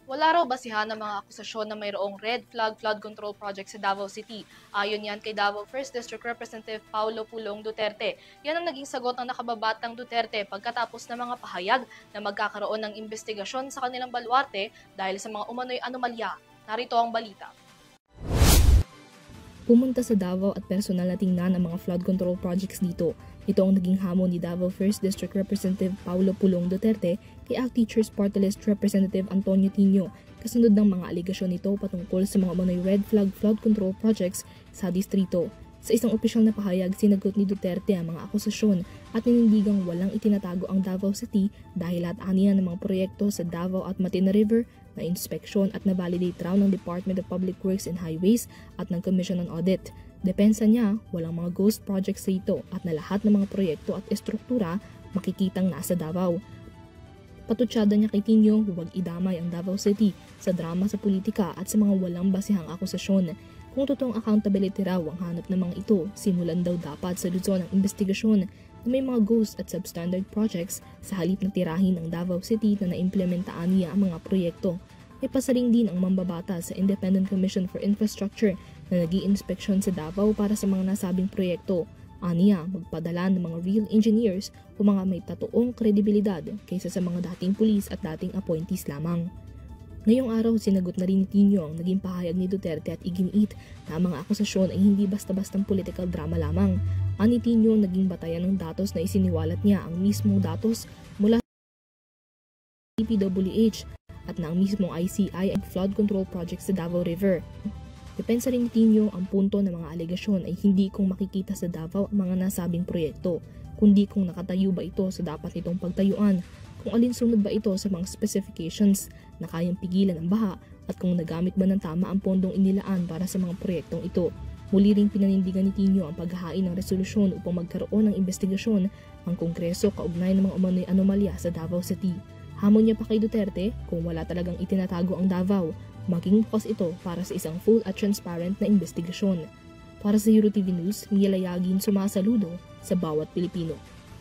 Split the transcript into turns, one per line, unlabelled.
Wala raw basihan ng mga akusasyon na mayroong red flag flood control project sa Davao City. Ayon yan kay Davao 1st District Representative Paulo Pulong Duterte. Yan ang naging sagot ng nakababatang Duterte pagkatapos ng mga pahayag na magkakaroon ng investigasyon sa kanilang baluarte dahil sa mga umano'y anomalya. Narito ang balita.
Pumunta sa Davao at personal na tingnan ang mga flood control projects dito. Ito ang naging hamon ni Davao 1st District Representative Paulo Pulong Duterte kay ACT Teachers Party List Representative Antonio Tino kasunod ng mga aligasyon nito patungkol sa mga umano'y red flag flood control projects sa distrito. Sa isang opisyal na pahayag, sinagot ni Duterte ang mga akusasyon at ninindigang walang itinatago ang Davao City dahil lahat aniya ng mga proyekto sa Davao at Matina River na inspeksyon at na-validate raw ng Department of Public Works and Highways at ng Commission on Audit. Depensa niya, walang mga ghost projects rito at na lahat ng mga proyekto at estruktura makikitang nasa Davao. Patutsada niya kay Tino, huwag idamay ang Davao City sa drama sa politika at sa mga walang basihang akusasyon. Kung totoong accountability raw ang hanap ng mga ito, simulan daw dapat sa Luzon ang investigasyon na may mga ghost at substandard projects sa halip na tirahin ng Davao City na naimplementaan niya ang mga proyekto. May pasaring din ang mambabata sa Independent Commission for Infrastructure na nag-i-inspeksyon sa Davao para sa mga nasabing proyekto. Aniya, magpadala ng mga real engineers o mga may totoong kredibilidad kaysa sa mga dating pulis at dating appointees lamang. Ngayong araw, sinagot na rin ni Tino ang naging pahayag ni Duterte at iginiit na ang mga akusasyon ay hindi basta-bastang political drama lamang. Ani Tino, naging batayan ng datos na isiniwalat niya ang mismong datos mula sa DPWH at na ang mismong ICI at flood control project sa Davao River. Depensa rin ni Tino, ang punto ng mga alegasyon ay hindi kung makikita sa Davao ang mga nasabing proyekto, kundi kung nakatayo ba ito sa dapat nitong pagtayuan, kung alinsunod ba ito sa mga specifications na kayang pigilan ang baha at kung nagamit ba ng tama ang pondong inilaan para sa mga proyektong ito. Muli ring pinanindigan ni Tino ang paghahain ng resolusyon upang magkaroon ng investigasyon ang Kongreso kaugnay ng mga umano'y anomalya sa Davao City. Hamon niya pa kay Duterte, kung wala talagang itinatago ang Davao, maging bukas ito para sa isang full at transparent na investigasyon. Para sa EuroTV News, Mia Layagin, sumasaludo sa bawat Pilipino.